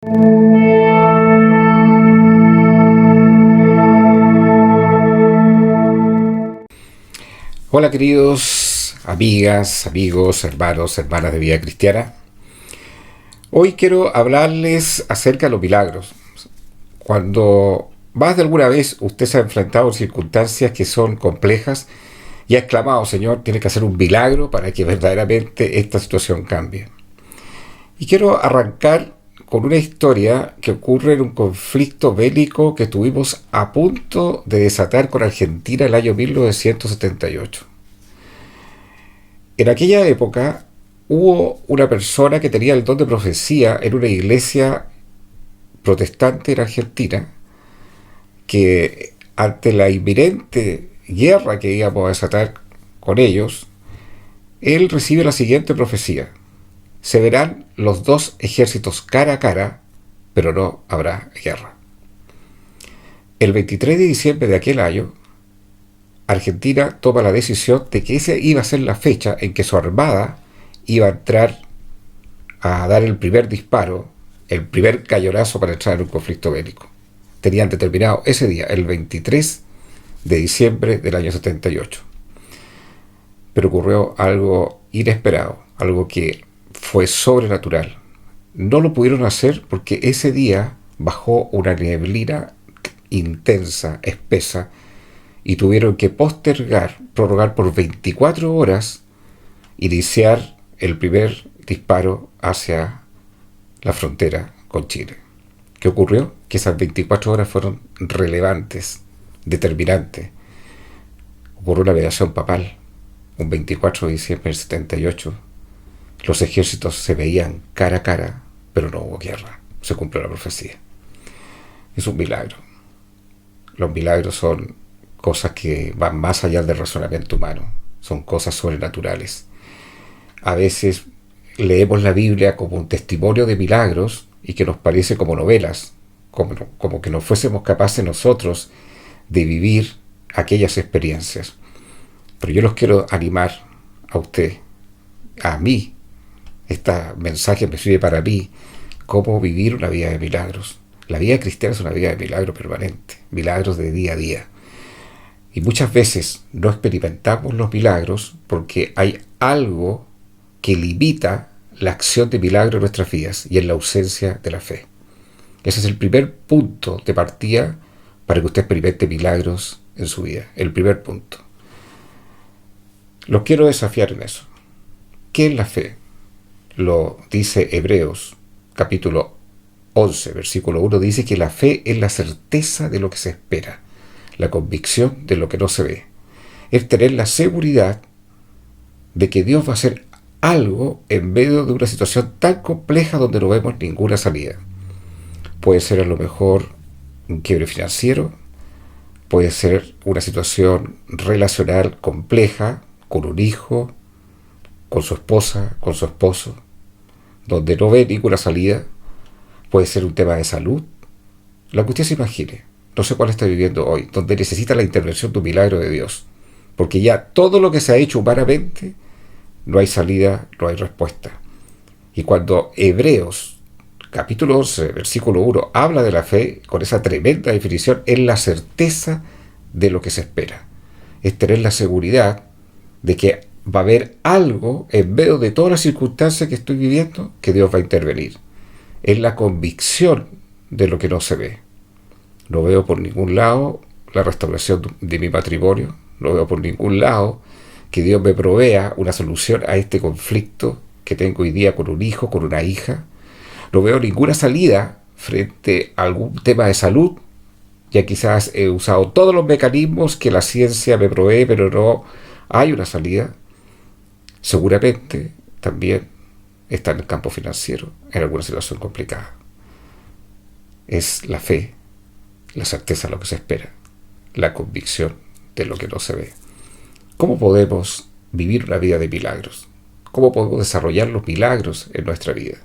Hola queridos amigas, amigos, hermanos, hermanas de vida cristiana. Hoy quiero hablarles acerca de los milagros. Cuando más de alguna vez usted se ha enfrentado a circunstancias que son complejas y ha exclamado: Señor, tiene que hacer un milagro para que verdaderamente esta situación cambie. Y quiero arrancar con una historia que ocurre en un conflicto bélico que estuvimos a punto de desatar con Argentina el año 1978. En aquella época hubo una persona que tenía el don de profecía en una iglesia protestante en Argentina, que ante la inminente guerra que íbamos a desatar con ellos, él recibe la siguiente profecía: se verán los dos ejércitos cara a cara, pero no habrá guerra. El 23 de diciembre de aquel año, Argentina toma la decisión de que esa iba a ser la fecha en que su armada iba a entrar a dar el primer disparo, el primer cañonazo para entrar en un conflicto bélico. Tenían determinado ese día, el 23 de diciembre del año 78. Pero ocurrió algo inesperado, algo que fue sobrenatural. No lo pudieron hacer porque ese día bajó una neblina intensa, espesa, y tuvieron que prorrogar por 24 horas, iniciar el primer disparo hacia la frontera con Chile. ¿Qué ocurrió? Que esas 24 horas fueron relevantes, determinantes. Ocurrió una mediación papal, un 24 de diciembre del 78. Los ejércitos se veían cara a cara, pero no hubo guerra. Se cumplió la profecía. Es un milagro. Los milagros son cosas que van más allá del razonamiento humano. Son cosas sobrenaturales. A veces leemos la Biblia como un testimonio de milagros y que nos parece como novelas, como que no fuésemos capaces nosotros de vivir aquellas experiencias. Pero yo los quiero animar a usted, a mí. Este mensaje me sirve para mí, cómo vivir una vida de milagros. La vida cristiana es una vida de milagro permanente, milagros de día a día. Y muchas veces no experimentamos los milagros porque hay algo que limita la acción de milagro en nuestras vidas, y es la ausencia de la fe. Ese es el primer punto de partida para que usted experimente milagros en su vida. El primer punto. Los quiero desafiar en eso. ¿Qué es la fe? Lo dice Hebreos, capítulo 11, versículo 1, dice que la fe es la certeza de lo que se espera, la convicción de lo que no se ve. Es tener la seguridad de que Dios va a hacer algo en medio de una situación tan compleja donde no vemos ninguna salida. Puede ser a lo mejor un quiebre financiero, puede ser una situación relacional compleja con un hijo, con su esposa, con su esposo, donde no ve ninguna salida. Puede ser un tema de salud, lo que usted se imagine. No sé cuál está viviendo hoy, donde necesita la intervención de un milagro de Dios, porque ya todo lo que se ha hecho humanamente, no hay salida, no hay respuesta. Y cuando Hebreos, capítulo 11, versículo 1, habla de la fe, con esa tremenda definición, es la certeza de lo que se espera. Es tener la seguridad de que va a haber algo en medio de todas las circunstancias que estoy viviendo, que Dios va a intervenir. Es la convicción de lo que no se ve. No veo por ningún lado la restauración de mi matrimonio, no veo por ningún lado que Dios me provea una solución a este conflicto que tengo hoy día con un hijo, con una hija. No veo ninguna salida frente a algún tema de salud. Ya quizás he usado todos los mecanismos que la ciencia me provee, pero no hay una salida. Seguramente también está en el campo financiero, en alguna situación complicada. Es la fe, la certeza de lo que se espera, la convicción de lo que no se ve. ¿Cómo podemos vivir una vida de milagros? ¿Cómo podemos desarrollar los milagros en nuestra vida?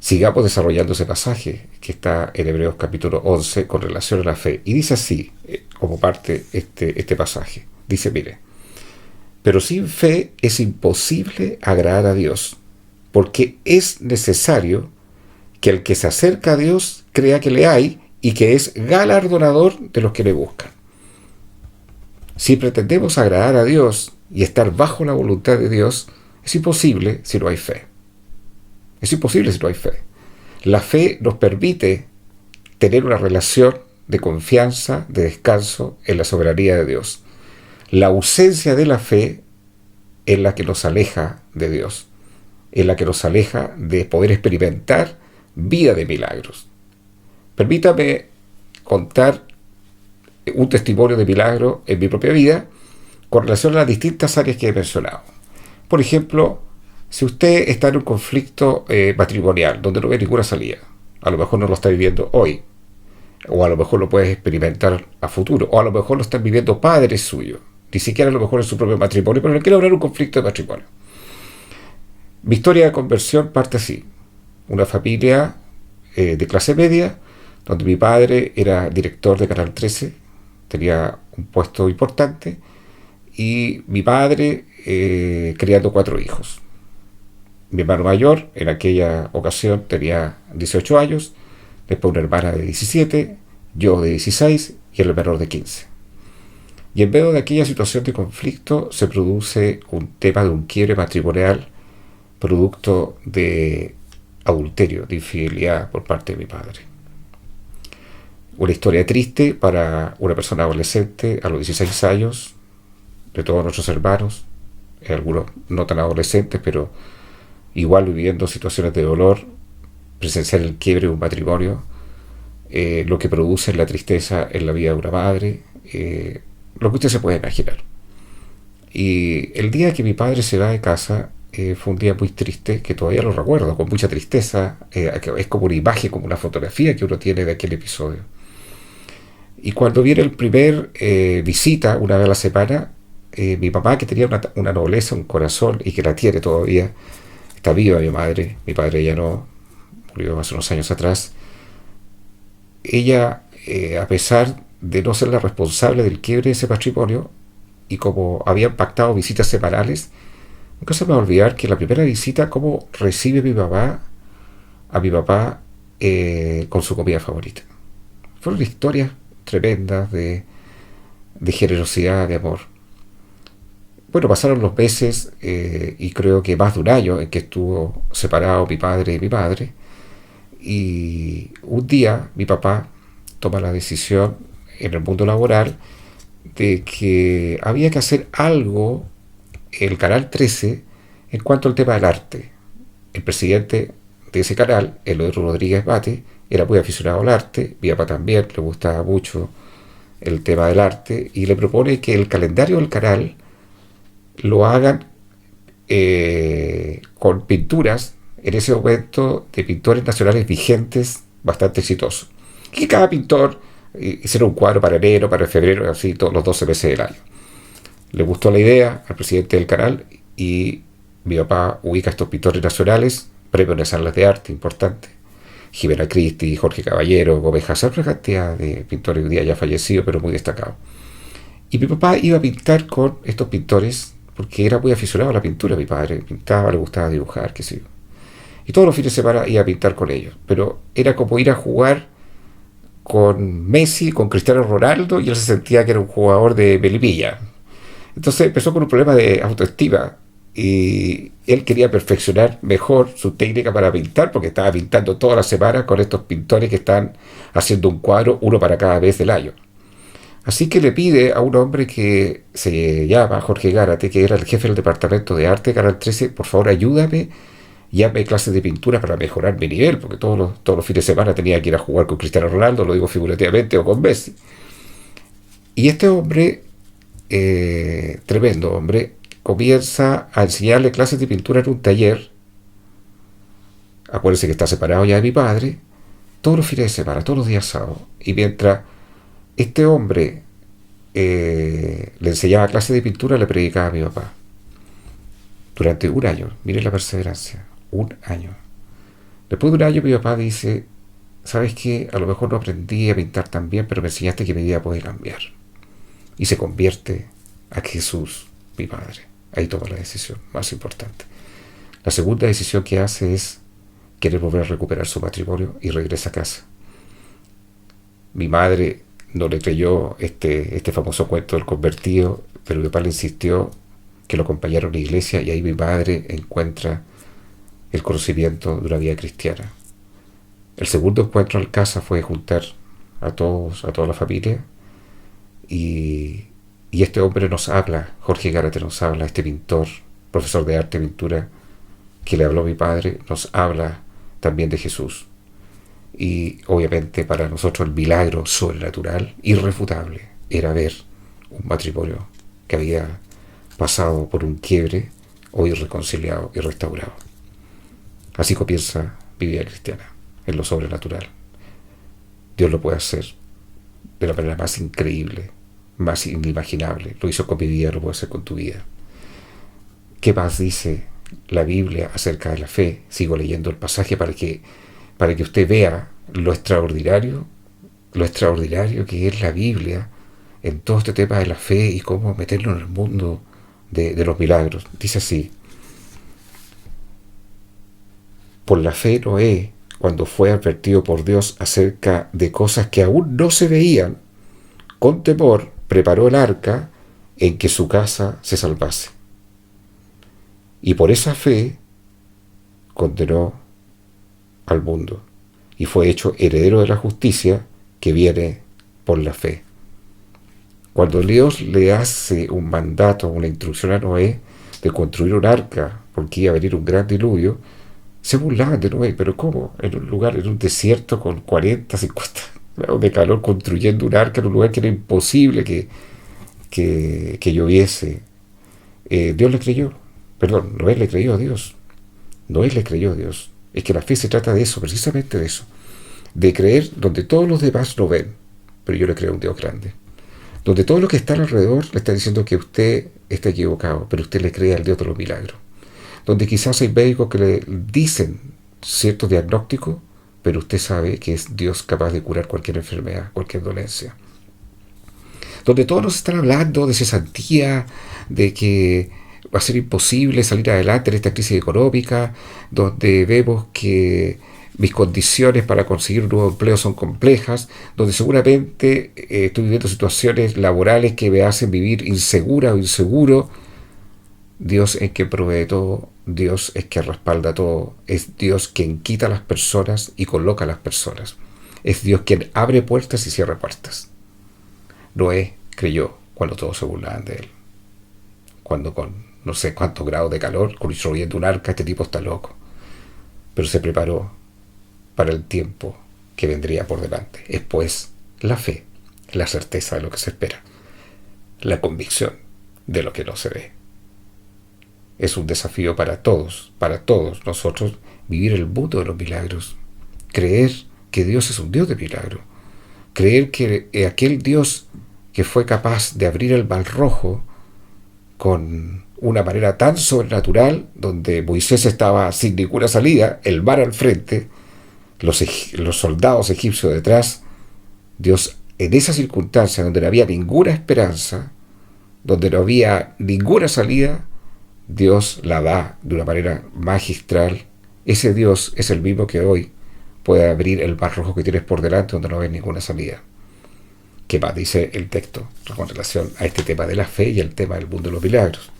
Sigamos desarrollando ese pasaje que está en Hebreos capítulo 11 con relación a la fe. Y dice así, como parte este pasaje. Dice, mire: pero sin fe es imposible agradar a Dios, porque es necesario que el que se acerca a Dios crea que le hay y que es galardonador de los que le buscan. Si pretendemos agradar a Dios y estar bajo la voluntad de Dios, es imposible si no hay fe. Es imposible si no hay fe. La fe nos permite tener una relación de confianza, de descanso en la soberanía de Dios. La ausencia de la fe es la que nos aleja de Dios, es la que nos aleja de poder experimentar vida de milagros. Permítame contar un testimonio de milagro en mi propia vida con relación a las distintas áreas que he mencionado. Por ejemplo, si usted está en un conflicto matrimonial donde no ve ninguna salida, a lo mejor no lo está viviendo hoy, o a lo mejor lo puede experimentar a futuro, o a lo mejor lo están viviendo padres suyos, ni siquiera a lo mejor en su propio matrimonio, pero le quiero hablar de un conflicto de matrimonio. Mi historia de conversión parte así. Una familia de clase media, donde mi padre era director de Canal 13, tenía un puesto importante, y mi padre criando 4 hijos. Mi hermano mayor en aquella ocasión tenía 18 años, después una hermana de 17, yo de 16 y el menor de 15. Y en medio de aquella situación de conflicto se produce un tema de un quiebre matrimonial producto de adulterio, de infidelidad por parte de mi padre. Una historia triste para una persona adolescente a los 16 años, de todos nuestros hermanos, algunos no tan adolescentes, pero igual viviendo situaciones de dolor, presenciar el quiebre de un matrimonio, lo que produce la tristeza en la vida de una madre, lo que usted se puede imaginar. Y el día que mi padre se va de casa fue un día muy triste, que todavía lo recuerdo, con mucha tristeza, es como una imagen, como una fotografía que uno tiene de aquel episodio. Y cuando viene el primer visita, una vez a la semana, mi papá, que tenía una nobleza, un corazón, y que la tiene todavía, está viva mi madre, mi padre ya no, murió hace unos años atrás. Ella, a pesar de no ser la responsable del quiebre de ese matrimonio, y como habían pactado visitas semanales, nunca se me va a olvidar que la primera visita, cómo recibe mi papá a mi papá con su comida favorita. Fueron historias tremendas de generosidad, de amor. Bueno, pasaron los meses y creo que más de un año en que estuvo separado mi padre y mi madre. Y un día mi papá toma la decisión en el mundo laboral de que había que hacer algo en el Canal 13 en cuanto al tema del arte. El presidente de ese canal, Eloy Rodríguez Bate, era muy aficionado al arte, mi papá también le gustaba mucho el tema del arte, y le propone que el calendario del canal lo hagan con pinturas, en ese momento, de pintores nacionales vigentes bastante exitosos. Y cada pintor hiciera un cuadro para enero, para febrero, así todos los 12 meses del año. Le gustó la idea al presidente del canal y mi papá ubica a estos pintores nacionales, premios nacionales de arte importantes. Jimena Cristi, Jorge Caballero, Gómez Hazard, una cantidad de pintores hoy día ya fallecidos, pero muy destacados. Y mi papá iba a pintar con estos pintores porque era muy aficionado a la pintura. Mi padre pintaba, le gustaba dibujar, qué sé yo. Y todos los fines de semana iba a pintar con ellos. Pero era como ir a jugar con Messi, con Cristiano Ronaldo, y él se sentía que era un jugador de Melipilla. Entonces empezó con un problema de autoestima y él quería perfeccionar mejor su técnica para pintar, porque estaba pintando toda la semana con estos pintores que están haciendo un cuadro, uno para cada vez del año. Así que le pide a un hombre que se llama Jorge Gárate, que era el jefe del departamento de arte de Canal 13, por favor ayúdame y hazme clases de pintura para mejorar mi nivel, porque todos los fines de semana tenía que ir a jugar con Cristiano Ronaldo, lo digo figurativamente, o con Messi. Y este hombre, tremendo hombre, comienza a enseñarle clases de pintura en un taller. Acuérdense que está separado ya de mi padre, todos los fines de semana, todos los días sábados. Y mientras este hombre le enseñaba clases de pintura, le predicaba a mi papá. Durante un año, miren la perseverancia, un año. Después de un año mi papá dice, ¿sabes qué? A lo mejor no aprendí a pintar tan bien, pero me enseñaste que mi vida puede cambiar. Y se convierte a Jesús, mi padre. Ahí toma la decisión más importante. La segunda decisión que hace es quiere volver a recuperar su matrimonio y regresa a casa. Mi madre no le creyó este famoso cuento del convertido, pero mi papá le insistió que lo acompañara a la iglesia, y ahí mi madre encuentra el conocimiento de una vida cristiana. El segundo encuentro al casa fue juntar a toda la familia, y este hombre nos habla, Jorge Gárate nos habla, este pintor, profesor de arte y pintura, que le habló a mi padre, nos habla también de Jesús. Y obviamente para nosotros el milagro sobrenatural, irrefutable, era ver un matrimonio que había pasado por un quiebre, hoy reconciliado y restaurado. Así comienza mi vida cristiana, en lo sobrenatural. Dios lo puede hacer de la manera más increíble, más inimaginable. Lo hizo con mi vida, lo puede hacer con tu vida. ¿Qué más dice la Biblia acerca de la fe? Sigo leyendo el pasaje para que usted vea lo extraordinario que es la Biblia en todo este tema de la fe y cómo meterlo en el mundo de los milagros. Dice así: por la fe Noé, cuando fue advertido por Dios acerca de cosas que aún no se veían, con temor preparó el arca en que su casa se salvase. Y por esa fe condenó al mundo y fue hecho heredero de la justicia que viene por la fe. Cuando Dios le hace un mandato, una instrucción a Noé de construir un arca porque iba a venir un gran diluvio, se burlaban de Noé. Pero ¿cómo? En un lugar, en un desierto con 40, 50 grados de calor, construyendo un arca en un lugar que era imposible que lloviese. Dios le creyó. Perdón, Noé le creyó a Dios. Noé le creyó a Dios. Es que la fe se trata de eso, precisamente de eso. De creer donde todos los demás no ven. Pero yo le creo a un Dios grande. Donde todo lo que está alrededor le está diciendo que usted está equivocado, pero usted le cree al Dios de los milagros. Donde quizás hay médicos que le dicen ciertos diagnósticos, pero usted sabe que es Dios capaz de curar cualquier enfermedad, cualquier dolencia. Donde todos nos están hablando de cesantía, de que va a ser imposible salir adelante en esta crisis económica, donde vemos que mis condiciones para conseguir un nuevo empleo son complejas, donde seguramente estoy viviendo situaciones laborales que me hacen vivir insegura o inseguro. Dios es quien provee todo, Dios es quien respalda todo, es Dios quien quita a las personas y coloca a las personas, es Dios quien abre puertas y cierra puertas. Noé creyó cuando todos se burlaban de él, cuando con no sé cuántos grados de calor, construyendo un arca, este tipo está loco, pero se preparó para el tiempo que vendría por delante. Es pues la fe, la certeza de lo que se espera, la convicción de lo que no se ve. Es un desafío para todos nosotros, vivir el mundo de los milagros, creer que Dios es un Dios de milagros, creer que aquel Dios que fue capaz de abrir el mar rojo con una manera tan sobrenatural, donde Moisés estaba sin ninguna salida, el mar al frente, los soldados egipcios detrás, Dios en esa circunstancia donde no había ninguna esperanza, donde no había ninguna salida, Dios la da de una manera magistral. Ese Dios es el mismo que hoy puede abrir el mar rojo que tienes por delante donde no ves ninguna salida. ¿Qué más dice el texto con relación a este tema de la fe y el tema del mundo de los milagros?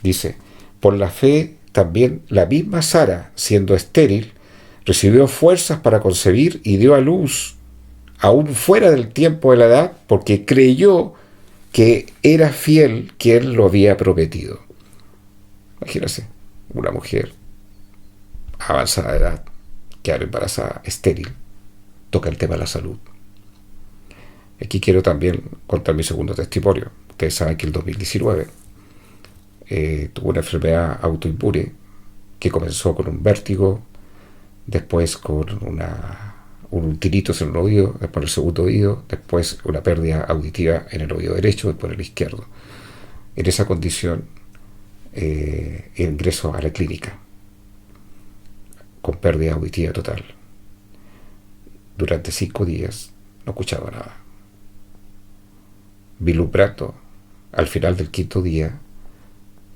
Dice: por la fe también la misma Sara, siendo estéril, recibió fuerzas para concebir y dio a luz, aún fuera del tiempo de la edad, porque creyó que era fiel quien lo había prometido. Imagínense, una mujer avanzada de edad, quedar embarazada, estéril, toca el tema de la salud. Aquí quiero también contar mi segundo testimonio. Ustedes saben que el 2019 tuve una enfermedad autoinmune que comenzó con un vértigo, después con un tinnitus en un oído, después el segundo oído, después una pérdida auditiva en el oído derecho, después en el izquierdo. En esa condición ingreso a la clínica con pérdida auditiva total. Durante 5 días no escuchaba nada. Vislumbrando al final del 5.º día,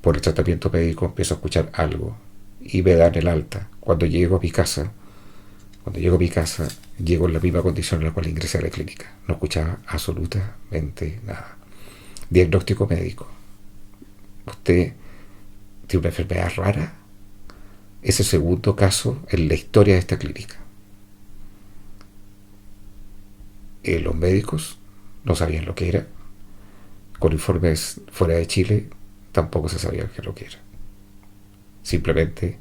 por el tratamiento médico, empiezo a escuchar algo y me dan el alta. Cuando llego a mi casa, Cuando llego a mi casa, llego en la misma condición en la cual ingresé a la clínica. No escuchaba absolutamente nada. Diagnóstico médico. Usted tiene una enfermedad rara. Es el segundo caso en la historia de esta clínica. Los médicos no sabían lo que era. Con informes fuera de Chile tampoco se sabía qué es lo que era. Simplemente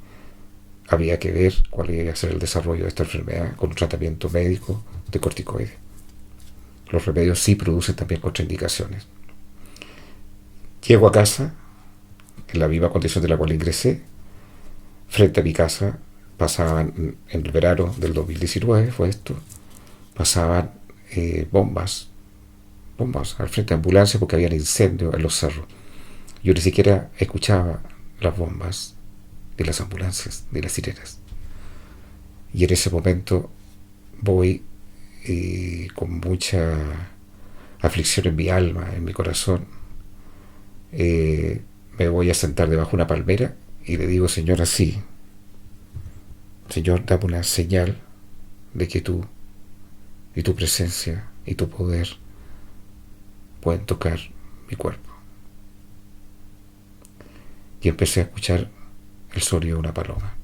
había que ver cuál iba a ser el desarrollo de esta enfermedad con un tratamiento médico de corticoides. Los remedios sí producen también contraindicaciones. Llego a casa, en la misma condición de la cual ingresé. Frente a mi casa pasaban, en el verano del 2019 fue esto, pasaban bombas al frente de ambulancias porque había incendios en los cerros. Yo ni siquiera escuchaba las bombas de las ambulancias, de las sirenas. Y en ese momento voy con mucha aflicción en mi alma, en mi corazón. Me voy a sentar debajo de una palmera y le digo, Señor, así, Señor, dame una señal de que tú y tu presencia y tu poder pueden tocar mi cuerpo. Y empecé a escuchar el sonido de una paloma.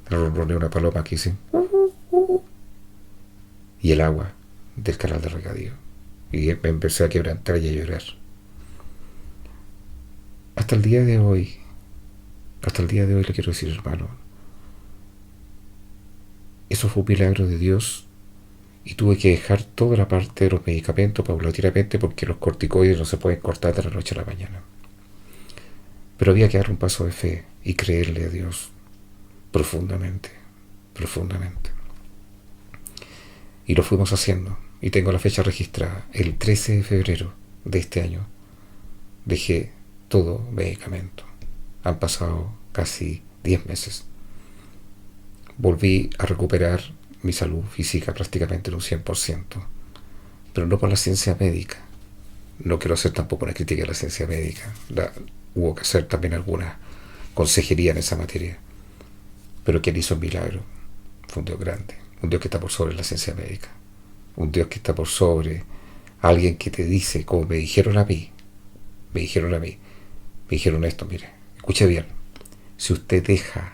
El ronroneo de una paloma que dice y el agua del canal de regadío. Y me empecé a quebrantar y a llorar. Hasta el día de hoy le quiero decir, hermano, eso fue un milagro de Dios. Y tuve que dejar toda la parte de los medicamentos paulatinamente porque los corticoides no se pueden cortar de la noche a la mañana. Pero había que dar un paso de fe y creerle a Dios profundamente. Y lo fuimos haciendo. Y tengo la fecha registrada. El 13 de febrero de este año dejé todo medicamento. Han pasado casi 10 meses. Volví a recuperar mi salud física prácticamente en un 100%, pero no por la ciencia médica. No quiero hacer tampoco una crítica a la ciencia médica. Hubo que hacer también alguna consejería en esa materia. Pero quien hizo el milagro fue un Dios grande, un Dios que está por sobre la ciencia médica, un Dios que está por sobre alguien que te dice, como me dijeron esto, mire, escuche bien, si usted deja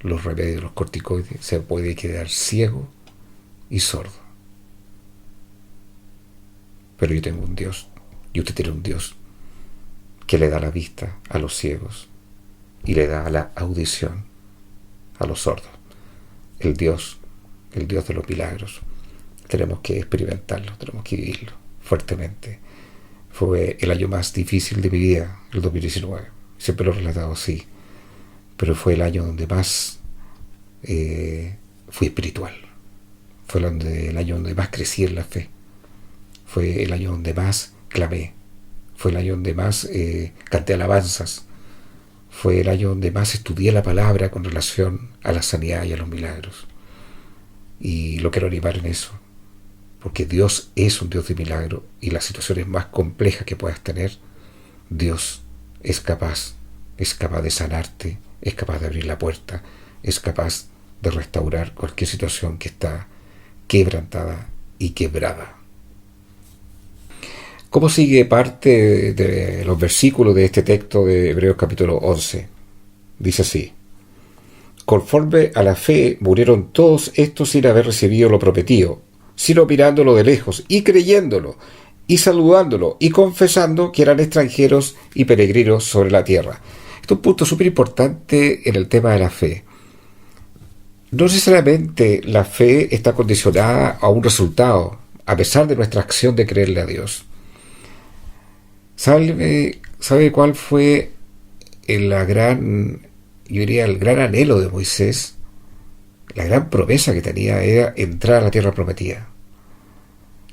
los remedios, los corticoides, se puede quedar ciego y sordo. Pero yo tengo un Dios, y usted tiene un Dios que le da la vista a los ciegos y le da la audición a los sordos. El Dios de los milagros. Tenemos que experimentarlo, tenemos que vivirlo fuertemente. Fue el año más difícil de mi vida, el 2019. Siempre lo he relatado así. Pero fue el año donde más fui espiritual. Fue el año donde más crecí en la fe. Fue el año donde más clamé. Fue el año donde más canté alabanzas. Fue el año donde más estudié la palabra con relación a la sanidad y a los milagros. Y lo quiero animar en eso. Porque Dios es un Dios de milagro y las situaciones más complejas que puedas tener, Dios es capaz de sanarte, es capaz de abrir la puerta, es capaz de restaurar cualquier situación que está quebrantada y quebrada. ¿Cómo sigue parte de los versículos de este texto de Hebreos capítulo 11? Dice así: conforme a la fe murieron todos estos sin haber recibido lo prometido, sino mirándolo de lejos y creyéndolo y saludándolo y confesando que eran extranjeros y peregrinos sobre la tierra. Este es un punto súper importante en el tema de la fe. No necesariamente la fe está condicionada a un resultado, a pesar de nuestra acción de creerle a Dios. ¿Sabe cuál fue el gran anhelo de Moisés? La gran promesa que tenía era entrar a la tierra prometida.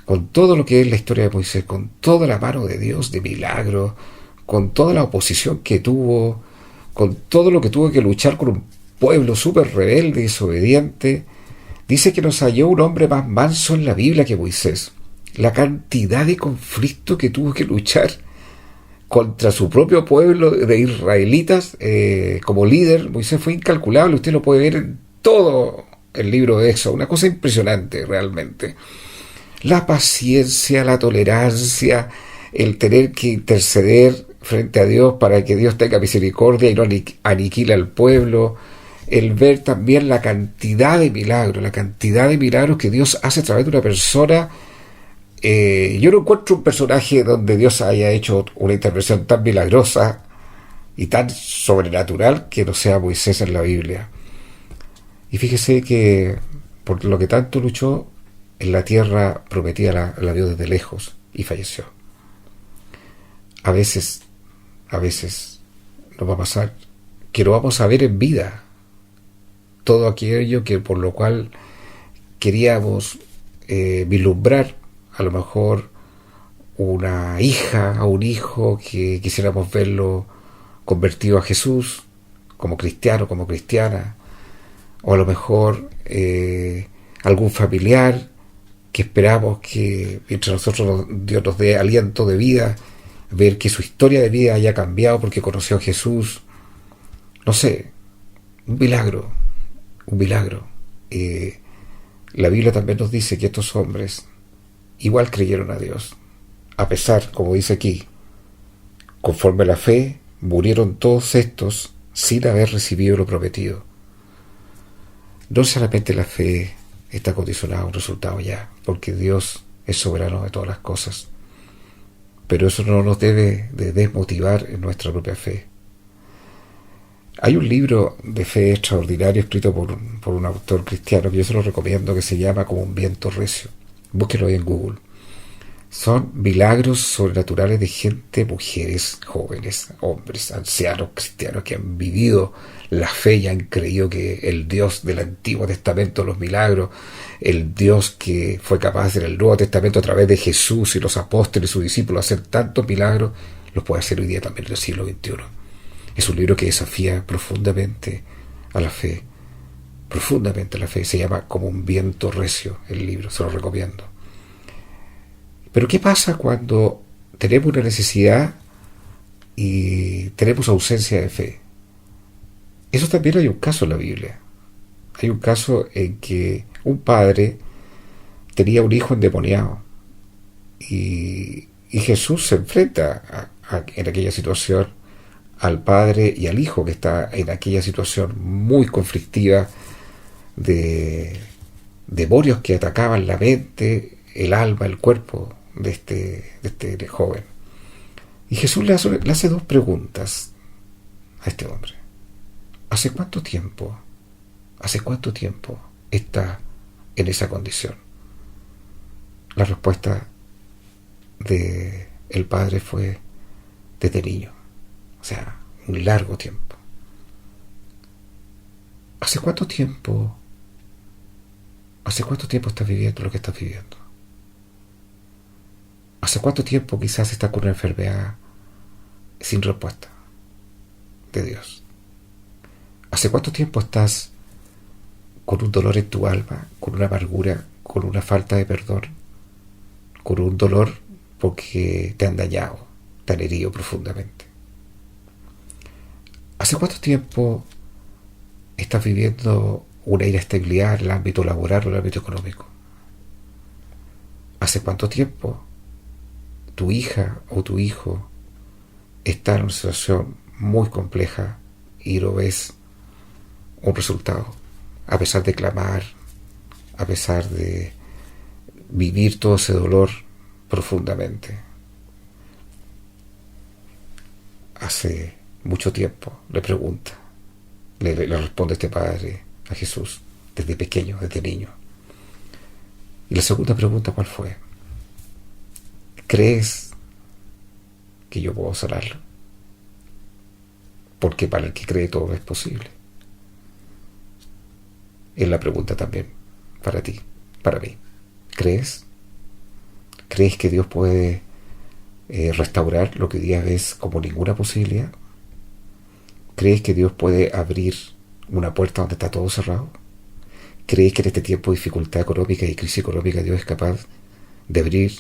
Con todo lo que es la historia de Moisés, con toda la mano de Dios de milagro, con toda la oposición que tuvo, con todo lo que tuvo que luchar con un pueblo súper rebelde y desobediente, dice que nos halló un hombre más manso en la Biblia que Moisés. La cantidad de conflicto que tuvo que luchar contra su propio pueblo de israelitas como líder, Moisés fue incalculable. Usted lo puede ver en todo el libro de Éxodo, una cosa impresionante realmente. La paciencia, la tolerancia, el tener que interceder frente a Dios para que Dios tenga misericordia y no aniquile al pueblo, el ver también la cantidad de milagros que Dios hace a través de una persona. Yo no encuentro un personaje donde Dios haya hecho una intervención tan milagrosa y tan sobrenatural que no sea Moisés en la Biblia. Y fíjese que por lo que tanto luchó, en la tierra prometida la vio desde lejos y falleció. A veces nos va a pasar que no vamos a ver en vida todo aquello que por lo cual queríamos vislumbrar, a lo mejor una hija o un hijo que quisiéramos verlo convertido a Jesús, como cristiano, como cristiana, o a lo mejor algún familiar que esperamos que mientras nosotros Dios nos dé aliento de vida, ver que su historia de vida haya cambiado porque conoció a Jesús. No sé, un milagro, un milagro. La Biblia también nos dice que estos hombres igual creyeron a Dios, a pesar, como dice aquí, conforme a la fe, murieron todos estos sin haber recibido lo prometido. No solamente la fe está condicionada a un resultado ya, porque Dios es soberano de todas las cosas, pero eso no nos debe de desmotivar en nuestra propia fe. Hay un libro de fe extraordinario escrito por un autor cristiano que yo se lo recomiendo, que se llama Como un viento recio. Búsquelo ahí en Google. Son milagros sobrenaturales de gente, mujeres, jóvenes, hombres, ancianos, cristianos que han vivido la fe y han creído que el Dios del Antiguo Testamento, los milagros, el Dios que fue capaz en el Nuevo Testamento a través de Jesús y los apóstoles y sus discípulos hacer tantos milagros, los puede hacer hoy día también en el siglo XXI. Es un libro que desafía profundamente a la fe, profundamente a la fe. Se llama Como un viento recio el libro, se lo recomiendo. Pero ¿qué pasa cuando tenemos una necesidad y tenemos ausencia de fe? Eso también hay un caso en la Biblia. Hay un caso en que un padre tenía un hijo endemoniado y Jesús se enfrenta en aquella situación al padre y al hijo que está en aquella situación muy conflictiva de demonios que atacaban la mente, el alma, el cuerpo de este joven. Y Jesús le hace dos preguntas a este hombre. ¿Hace cuánto tiempo está en esa condición? La respuesta de el padre fue desde niño, o sea, un largo tiempo. ¿Hace cuánto tiempo estás viviendo lo que estás viviendo? ¿Hace cuánto tiempo quizás estás con una enfermedad sin respuesta de Dios? ¿Hace cuánto tiempo estás con un dolor en tu alma, con una amargura, con una falta de perdón, con un dolor porque te han dañado, te han herido profundamente? ¿Hace cuánto tiempo estás viviendo una inestabilidad en el ámbito laboral o en el ámbito económico? ¿Hace cuánto tiempo tu hija o tu hijo está en una situación muy compleja y no ves un resultado? A pesar de clamar, a pesar de vivir todo ese dolor profundamente. Hace mucho tiempo, le pregunta, le responde este padre a Jesús, desde pequeño, desde niño. Y la segunda pregunta, ¿cuál fue? ¿Crees que yo puedo sanarlo? Porque para el que cree todo es posible. Es la pregunta también para ti, para mí. ¿Crees? ¿Crees que Dios puede restaurar lo que hoy día ves como ninguna posibilidad? ¿Crees que Dios puede abrir una puerta donde está todo cerrado? ¿Crees que en este tiempo de dificultad económica y crisis económica Dios es capaz de abrir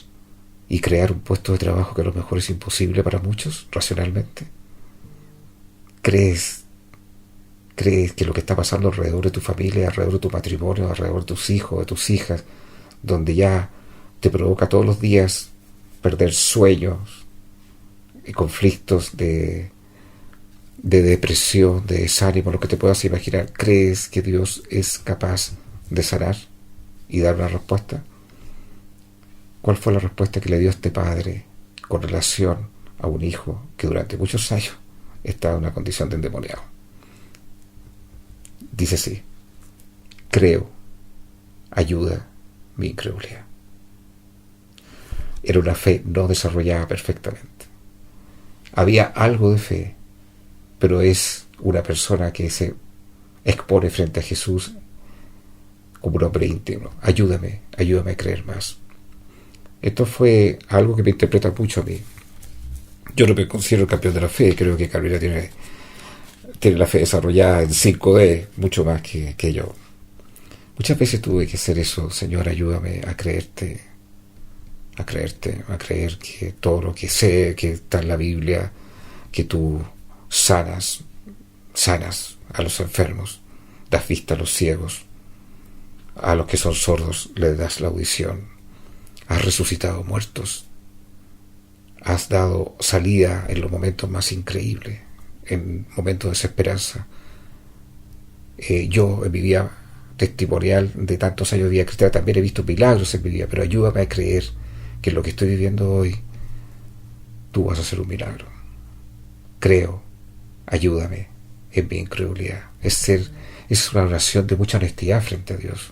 y crear un puesto de trabajo que a lo mejor es imposible para muchos racionalmente? ¿Crees Crees que lo que está pasando alrededor de tu familia, alrededor de tu matrimonio, alrededor de tus hijos, de tus hijas, donde ya te provoca todos los días perder sueños y conflictos de depresión, de desánimo, lo que te puedas imaginar, ¿crees que Dios es capaz de sanar y dar una respuesta? ¿Cuál fue la respuesta que le dio este padre con relación a un hijo que durante muchos años estaba en una condición de endemoniado? Dice así: creo, ayuda mi incredulidad. Era una fe no desarrollada perfectamente. Había algo de fe, pero es una persona que se expone frente a Jesús como un hombre íntimo. Ayúdame a creer más. Esto fue algo que me interpreta mucho a mí. Yo no me considero el campeón de la fe. Creo que Carolina tiene la fe desarrollada en 5D, mucho más que yo. Muchas veces tuve que hacer eso. Señor, ayúdame a creerte, a creer que todo lo que sé, que está en la Biblia, que tú sanas a los enfermos, das vista a los ciegos, a los que son sordos les das la audición, has resucitado muertos, has dado salida en los momentos más increíbles, en momentos de desesperanza. Yo en mi vida testimonial de tantos años de vida cristiana también he visto milagros en mi vida, pero ayúdame a creer que en lo que estoy viviendo hoy tú vas a hacer un milagro. Creo, ayúdame en mi incredulidad. Es una oración de mucha honestidad frente a Dios.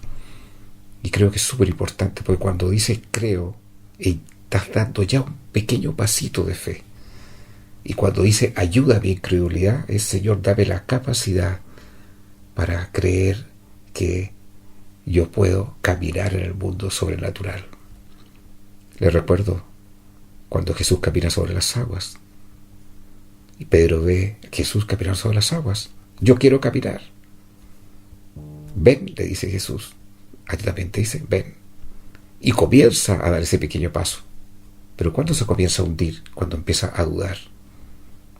Y creo que es súper importante, porque cuando dices creo, estás dando ya un pequeño pasito de fe. Y cuando dice ayuda a mi incredulidad, es Señor, dame la capacidad para creer que yo puedo caminar en el mundo sobrenatural. Le recuerdo cuando Jesús camina sobre las aguas. Y Pedro ve a Jesús caminar sobre las aguas. Yo quiero caminar. Ven, le dice Jesús. Atentamente dice, ven. Y comienza a dar ese pequeño paso. Pero ¿cuándo se comienza a hundir? Cuando empieza a dudar.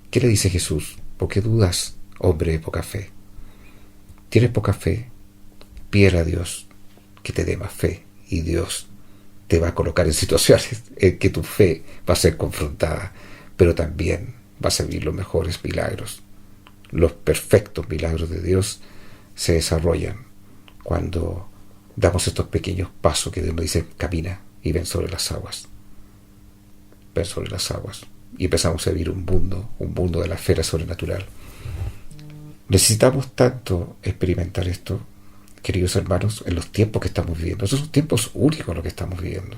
¿Qué le dice Jesús? ¿Por qué dudas, hombre de poca fe? ¿Tienes poca fe? Pídele a Dios que te dé más fe. Y Dios te va a colocar en situaciones en que tu fe va a ser confrontada. Pero también vas a vivir los mejores milagros. Los perfectos milagros de Dios se desarrollan cuando damos estos pequeños pasos que Dios nos dice, camina y ven sobre las aguas. Ven sobre las aguas. Y empezamos a vivir un mundo de la esfera sobrenatural. Necesitamos tanto experimentar esto, queridos hermanos, en los tiempos que estamos viviendo. Esos son tiempos únicos los que estamos viviendo.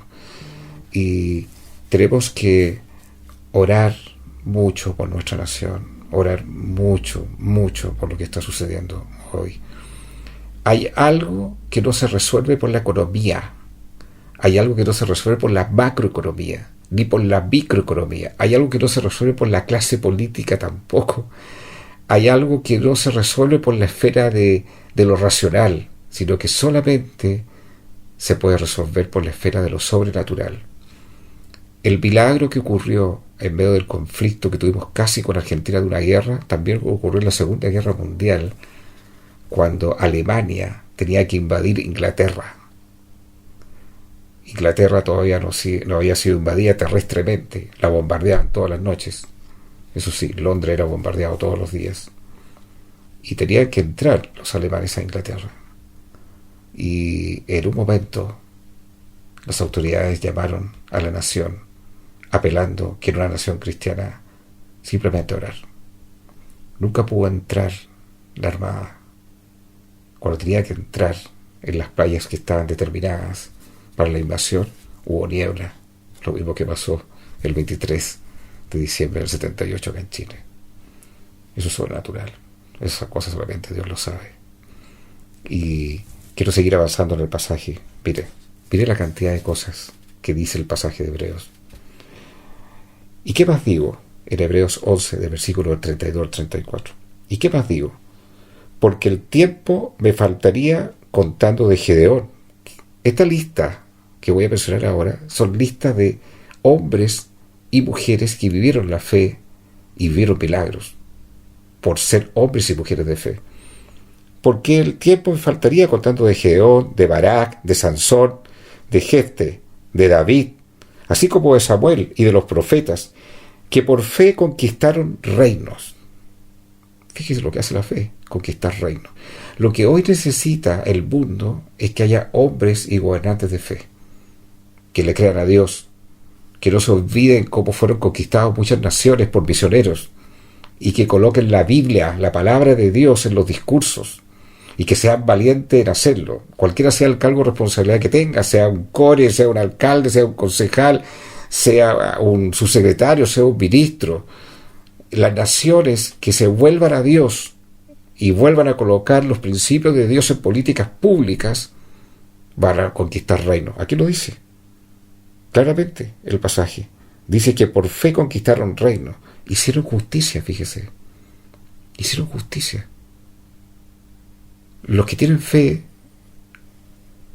Y tenemos que orar mucho por nuestra nación, orar mucho por lo que está sucediendo hoy. Hay algo que no se resuelve por la economía, hay algo que no se resuelve por la macroeconomía, ni por la microeconomía, hay algo que no se resuelve por la clase política tampoco, hay algo que no se resuelve por la esfera de lo racional, sino que solamente se puede resolver por la esfera de lo sobrenatural. El milagro que ocurrió en medio del conflicto que tuvimos casi con Argentina de una guerra, también ocurrió en la Segunda Guerra Mundial, cuando Alemania tenía que invadir Inglaterra. Inglaterra todavía no había sido invadida terrestremente, la bombardeaban todas las noches. Eso sí, Londres era bombardeado todos los días. Y tenían que entrar los alemanes a Inglaterra. Y en un momento las autoridades llamaron a la nación, apelando que era una nación cristiana, simplemente orar. Nunca pudo entrar la armada. Cuando tenía que entrar en las playas que estaban determinadas para la invasión, hubo niebla, lo mismo que pasó el 23 de diciembre del 78 acá en Chile. Eso es sobrenatural. Esas cosas solamente Dios lo sabe. Y quiero seguir avanzando en el pasaje. Mire la cantidad de cosas que dice el pasaje de Hebreos. ¿Y qué más digo? En Hebreos 11, de versículos 32 al 34. ¿Y qué más digo? Porque el tiempo me faltaría contando de Gedeón. Esta lista que voy a mencionar ahora son listas de hombres y mujeres que vivieron la fe y vivieron milagros por ser hombres y mujeres de fe. porque el tiempo me faltaría contando de Gedeón, de Barak, de Sansón, de Jefte, de David, así como de Samuel y de los profetas, que por fe conquistaron reinos. Fíjese lo que hace la fe, conquistar reinos. Lo que hoy necesita el mundo es que haya hombres y gobernantes de fe, que le crean a Dios, que no se olviden cómo fueron conquistadas muchas naciones por misioneros, y que coloquen la Biblia, la palabra de Dios, en los discursos, y que sean valientes en hacerlo, cualquiera sea el cargo de responsabilidad que tenga, sea un core, sea un alcalde, sea un concejal, sea un subsecretario, sea un ministro. Las naciones que se vuelvan a Dios y vuelvan a colocar los principios de Dios en políticas públicas van a conquistar reinos. Aquí lo dice claramente el pasaje. Dice que por fe conquistaron reinos. Hicieron justicia, fíjese. Hicieron justicia. Los que tienen fe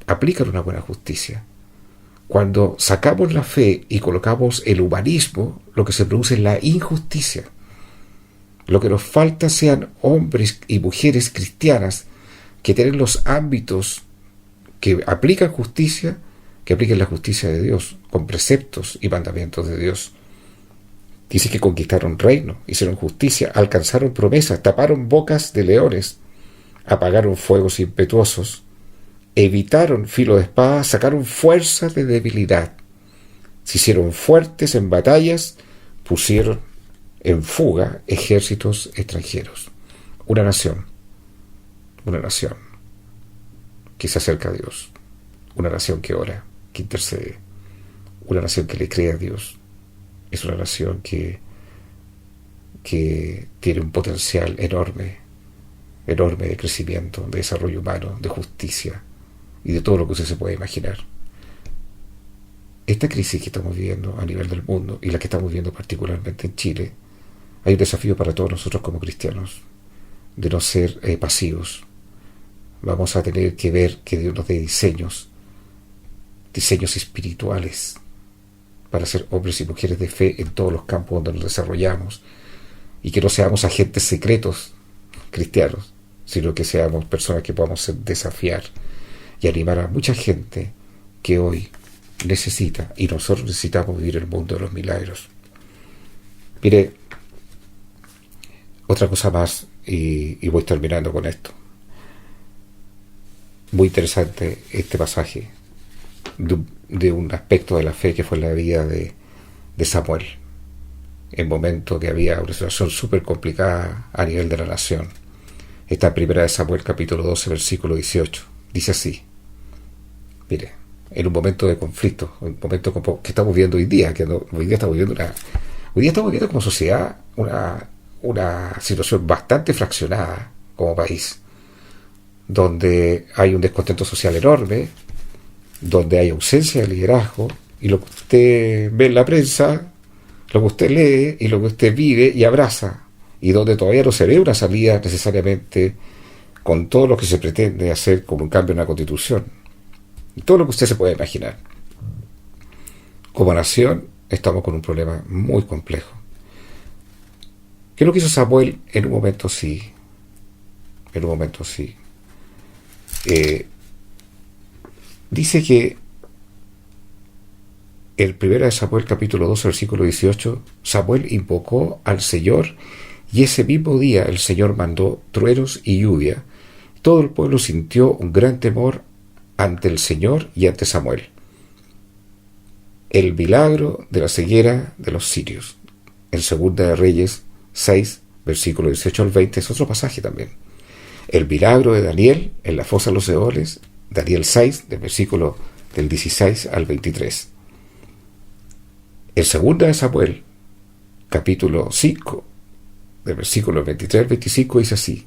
aplican una buena justicia. Cuando sacamos la fe y colocamos el humanismo, lo que se produce es la injusticia. Lo que nos falta sean hombres y mujeres cristianas que tienen los ámbitos que aplican justicia, que apliquen la justicia de Dios, con preceptos y mandamientos de Dios. Dice que conquistaron reinos, hicieron justicia, alcanzaron promesas, taparon bocas de leones, apagaron fuegos impetuosos, evitaron filo de espada, sacaron fuerzas de debilidad, se hicieron fuertes en batallas, pusieron en fuga ejércitos extranjeros. Una nación que se acerca a Dios, una nación que ora, que intercede, una nación que le cree a Dios, es una nación que tiene un potencial enorme de crecimiento, de desarrollo humano, de justicia y de todo lo que usted se puede imaginar. Esta crisis que estamos viviendo a nivel del mundo y la que estamos viviendo particularmente en Chile, hay un desafío para todos nosotros como cristianos de no ser pasivos. Vamos a tener que ver que Dios nos dé diseños espirituales para ser hombres y mujeres de fe en todos los campos donde nos desarrollamos, y que no seamos agentes secretos cristianos, sino que seamos personas que podamos desafiar y animar a mucha gente que hoy necesita, y nosotros necesitamos vivir el mundo de los milagros. Mire, otra cosa más, y voy terminando con esto. Muy interesante este pasaje de un aspecto de la fe que fue la vida de Samuel, en momento que había una situación súper complicada a nivel de la nación. Esta primera de Samuel, capítulo 12, versículo 18. Dice así, mire, en un momento de conflicto, un momento como que estamos viviendo hoy día, hoy día estamos viviendo como sociedad una situación bastante fraccionada como país, donde hay un descontento social enorme, donde hay ausencia de liderazgo, y lo que usted ve en la prensa, lo que usted lee y lo que usted vive y abraza, y donde todavía no se ve una salida necesariamente con todo lo que se pretende hacer como un cambio en la Constitución, y todo lo que usted se puede imaginar. Como nación estamos con un problema muy complejo. ¿Qué es lo que hizo Samuel? En un momento sí. Dice que el 1 de Samuel capítulo 12 versículo 18, Samuel invocó al Señor, y ese mismo día el Señor mandó truenos y lluvia. Todo el pueblo sintió un gran temor ante el Señor y ante Samuel. El milagro de la ceguera de los sirios, en 2 de Reyes 6 versículo 18 al 20, es otro pasaje también. El milagro de Daniel en la fosa de los Seoles, Daniel 6, del versículo del 16 al 23. El 2 de Samuel, capítulo 5, del versículo 23 al 25, dice así: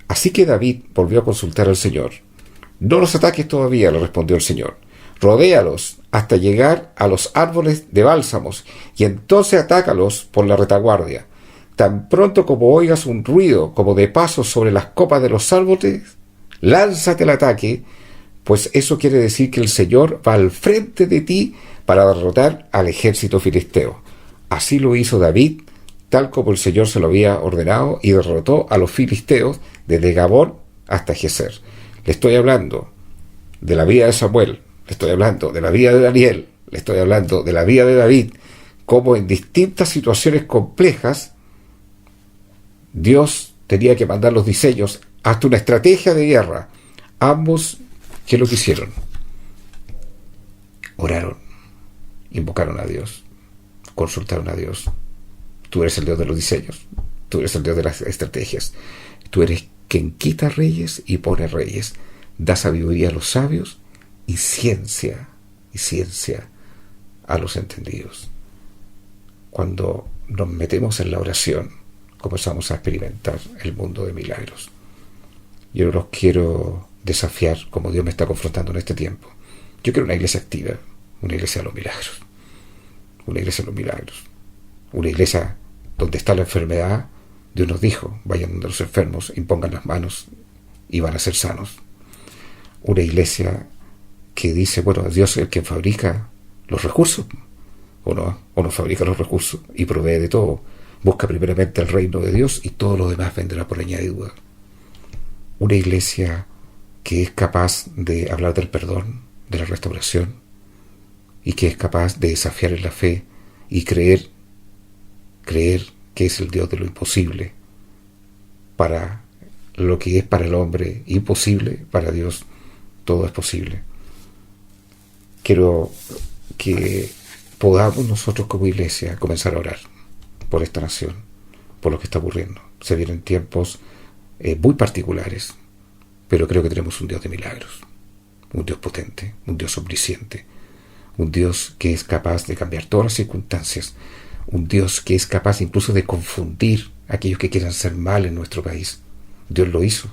Así que David volvió a consultar al Señor. No los ataques todavía, le respondió el Señor. Rodéalos hasta llegar a los árboles de bálsamos, y entonces atácalos por la retaguardia. Tan pronto como oigas un ruido como de pasos sobre las copas de los árboles, lánzate al ataque, pues eso quiere decir que el Señor va al frente de ti para derrotar al ejército filisteo. Así lo hizo David, tal como el Señor se lo había ordenado, y derrotó a los filisteos desde Gabón hasta Geser. Le estoy hablando de la vida de Samuel, le estoy hablando de la vida de Daniel, le estoy hablando de la vida de David, como en distintas situaciones complejas Dios tenía que mandar los diseños, hasta una estrategia de guerra. Ambos, ¿qué es lo que hicieron? Oraron, invocaron a Dios, consultaron a Dios. Tú eres el Dios de los diseños, tú eres el Dios de las estrategias, tú eres quien quita reyes y pone reyes, da sabiduría a los sabios y ciencia a los entendidos. Cuando nos metemos en la oración, comenzamos a experimentar el mundo de milagros. Yo no los quiero desafiar como Dios me está confrontando en este tiempo. Yo quiero una iglesia activa, una iglesia de los milagros, una iglesia de los milagros, una iglesia donde está la enfermedad. Dios nos dijo, vayan donde los enfermos, impongan las manos y van a ser sanos. Una iglesia que dice, bueno, Dios es el que fabrica los recursos, o no fabrica los recursos y provee de todo. Busca primeramente el reino de Dios y todo lo demás vendrá por añadidura. Una iglesia que es capaz de hablar del perdón, de la restauración, y que es capaz de desafiar en la fe y creer que es el Dios de lo imposible. Para lo que es para el hombre imposible, para Dios todo es posible. Quiero que podamos nosotros como iglesia comenzar a orar por esta nación, por lo que está ocurriendo. Se vienen tiempos muy particulares, pero creo que tenemos un Dios de milagros, un Dios potente, un Dios omnisciente, un Dios que es capaz de cambiar todas las circunstancias, un Dios que es capaz incluso de confundir a aquellos que quieran hacer mal en nuestro país. Dios lo hizo.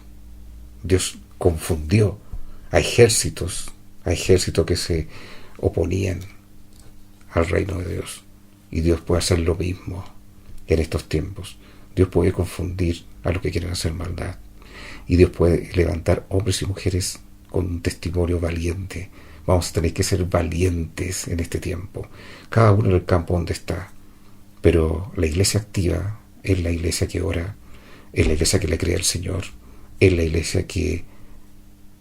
Dios confundió a ejércitos que se oponían al reino de Dios. Y Dios puede hacer lo mismo en estos tiempos. Dios puede confundir a los que quieren hacer maldad. Y Dios puede levantar hombres y mujeres con un testimonio valiente. Vamos a tener que ser valientes en este tiempo, cada uno en el campo donde está. Pero la iglesia activa es la iglesia que ora, es la iglesia que le cree al Señor, es la iglesia que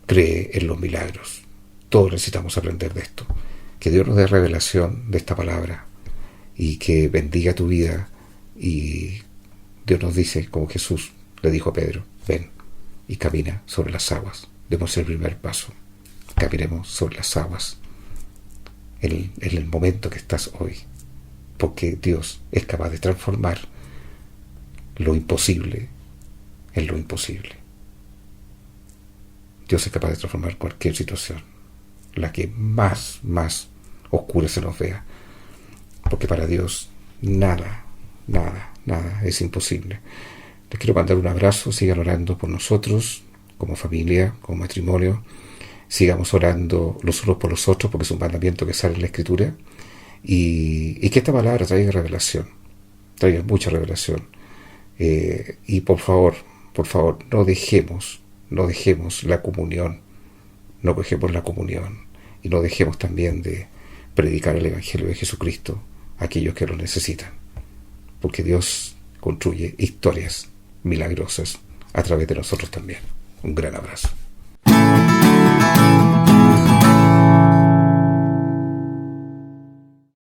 cree en los milagros. Todos necesitamos aprender de esto. Que Dios nos dé revelación de esta palabra y que bendiga tu vida. Y Dios nos dice, como Jesús le dijo a Pedro, ven y camina sobre las aguas. Demos el primer paso. Caminemos sobre las aguas en el momento que estás hoy, porque Dios es capaz de transformar lo imposible en lo imposible. Dios es capaz de transformar cualquier situación, la que más oscura se nos vea, porque para Dios nada es imposible. Les quiero mandar un abrazo. Sigan orando por nosotros como familia, como matrimonio. Sigamos orando los unos por los otros, porque es un mandamiento que sale en la Escritura, y que esta palabra traiga revelación, traiga mucha revelación. Y por favor, no dejemos la comunión, y no dejemos también de predicar el Evangelio de Jesucristo a aquellos que lo necesitan, porque Dios construye historias milagrosas a través de nosotros también. Un gran abrazo.